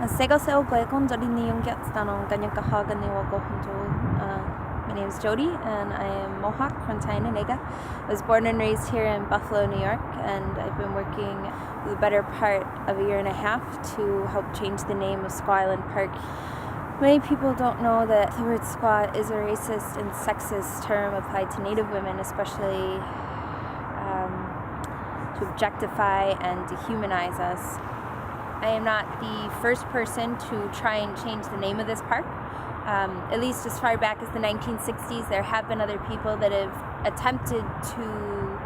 My name is Jody, and I am Mohawk from Nega. I was born and raised here in Buffalo, New York, and I've been working for the better part of a year and a half to help change the name of Squaw Island Park. Many people don't know that the word squaw is a racist and sexist term applied to Native women, especially to objectify and dehumanize us. I am not the first person to try and change the name of this park. At least as far back as the 1960s, there have been other people that have attempted to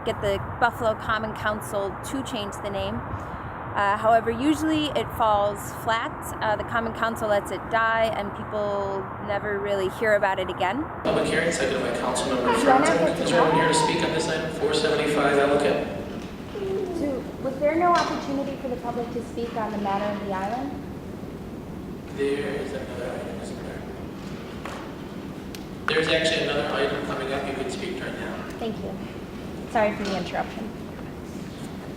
get the Buffalo Common Council to change the name. However, usually it falls flat. The Common Council lets it die, and people never really hear about it again. Public hearing, seconded by Councilmember Ferguson. Is there anyone here to speak on this item? 475 applicant. So, was there no opportunity for the public to speak on the matter of the island? There is another item, isn't there? There's actually another item coming up. You can speak right now. Thank you. Sorry for the interruption.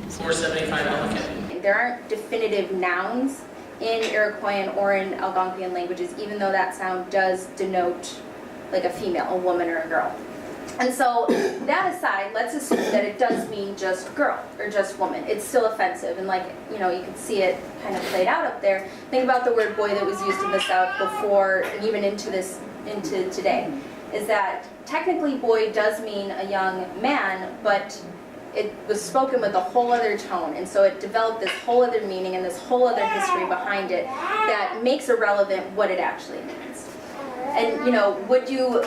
475 applicant. There aren't definitive nouns in Iroquoian or in Algonquian languages, even though that sound does denote like a female, a woman, or a girl. And so, that aside, let's assume that it does mean just girl or just woman. It's still offensive, and like, you know, you can see it kind of played out up there. Think about the word boy that was used in the South before, and even into today, is that technically boy does mean a young man, but it was spoken with a whole other tone, and so it developed this whole other meaning and this whole other history behind it that makes irrelevant what it actually means. And you know, would you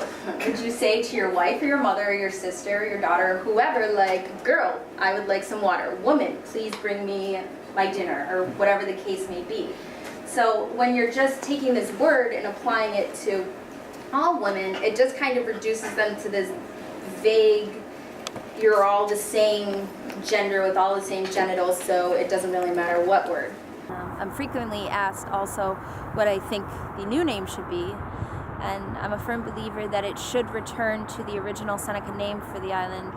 say to your wife or your mother or your sister or your daughter or whoever, like, girl, I would like some water, woman, please bring me my dinner, or whatever the case may be. So when you're just taking this word and applying it to all women, it just kind of reduces them to this vague, you're all the same gender with all the same genitals, so it doesn't really matter what word. I'm frequently asked also what I think the new name should be, and I'm a firm believer that it should return to the original Seneca name for the island,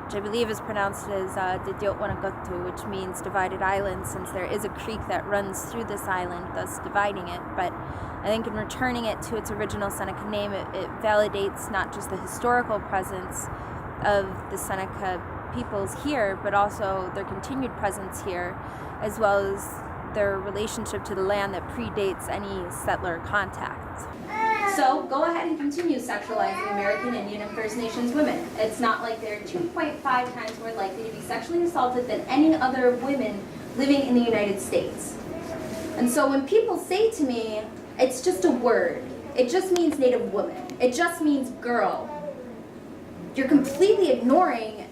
which I believe is pronounced as Didiotwanagotu, which means divided island, since there is a creek that runs through this island, thus dividing it. But I think in returning it to its original Seneca name, it validates not just the historical presence of the Seneca peoples here, but also their continued presence here, as well as their relationship to the land that predates any settler contact. So go ahead and continue sexualizing American, Indian, and First Nations women. It's not like they're 2.5 times more likely to be sexually assaulted than any other women living in the United States. And so when people say to me, it's just a word, it just means Native woman, it just means girl, you're completely ignoring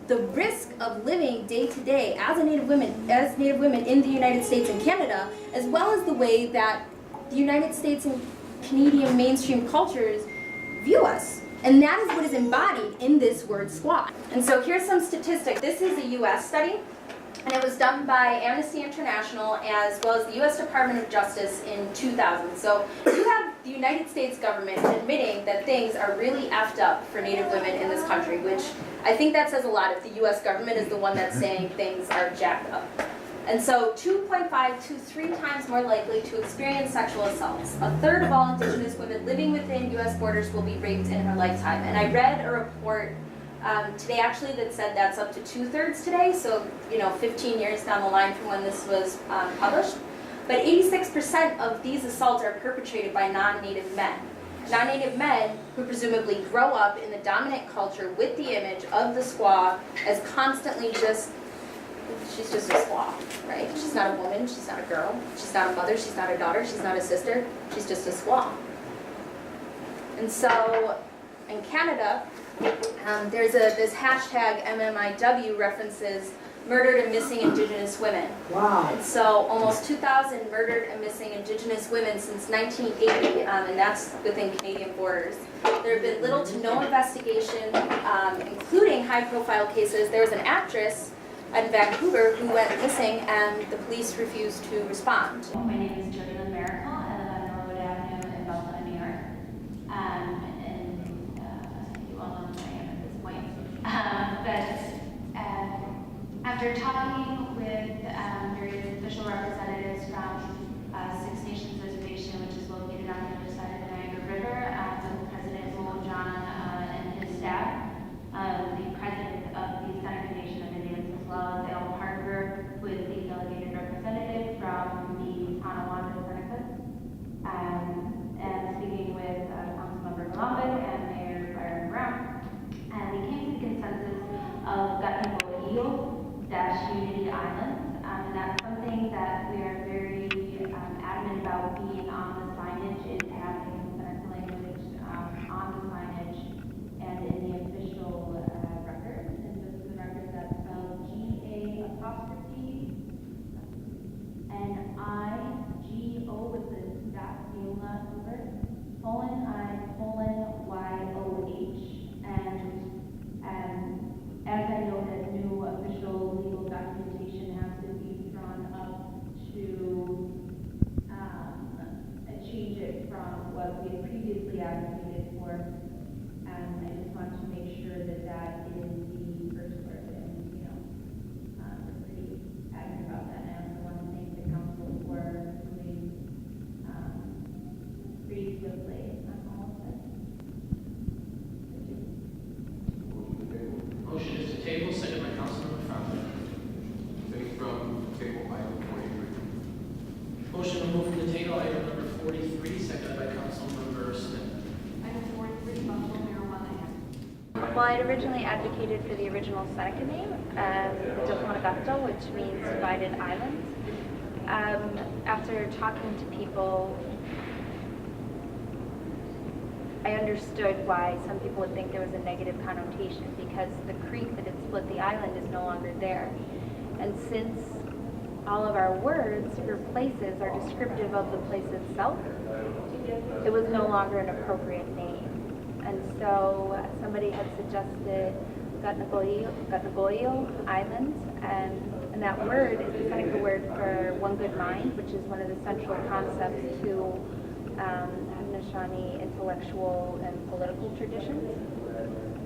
the risk of living day to day as Native women in the United States and Canada, as well as the way that the United States and Canadian mainstream cultures view us. And that is what is embodied in this word squaw. And so here's some statistics. This is a US study, and it was done by Amnesty International as well as the US Department of Justice in 2000. So you have the United States government admitting that things are really effed up for Native women in this country, which I think that says a lot if the US government is the one that's saying things are jacked up. And so 2.5 to 3 times more likely to experience sexual assaults. A third of all Indigenous women living within US borders will be raped in her lifetime. And I read a report today actually that said that's up to 2/3 today, so 15 years down the line from when this was published. But 86% of these assaults are perpetrated by non-Native men. Non-Native men who presumably grow up in the dominant culture with the image of the squaw as constantly she's just a squaw, right? She's not a woman, she's not a girl, she's not a mother, she's not a daughter, she's not a sister, she's just a squaw. And so in Canada, there's this hashtag MMIW references murdered and missing Indigenous women. Wow. And so almost 2,000 murdered and missing Indigenous women since 1980, and that's within Canadian borders. There have been little to no investigation, including high-profile cases. There was an actress in Vancouver who went missing, and the police refused to respond. My name is Jody Miracle. I live on Norwood Avenue in Buffalo, New York. You all know who I am at this point. But after talking with various official representatives I'd originally advocated for the original Seneca name, Dokonagato, which means divided island. After talking to people, I understood why some people would think there was a negative connotation, because the creek that had split the island is no longer there. And since all of our words for places are descriptive of the place itself, it was no longer an appropriate name. And so somebody had suggested Gatnagoyo Island, and that word is the Seneca word for one good mind, which is one of the central concepts to Haudenosaunee intellectual and political traditions.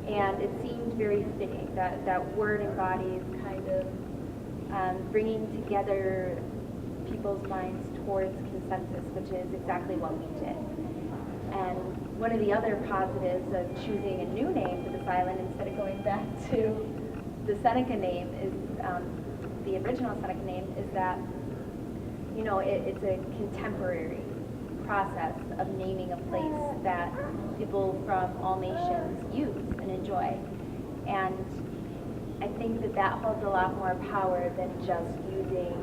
And it seemed very fitting that word embodies kind of bringing together people's minds towards consensus, which is exactly what we did. And one of the other positives of choosing a new name for this island instead of going back to the Seneca name is, the original Seneca name, is that, you know, it's a contemporary process of naming a place that people from all nations use and enjoy. And I think that holds a lot more power than just using,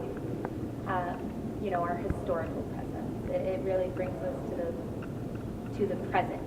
you know, our historical presence. It really brings us to the present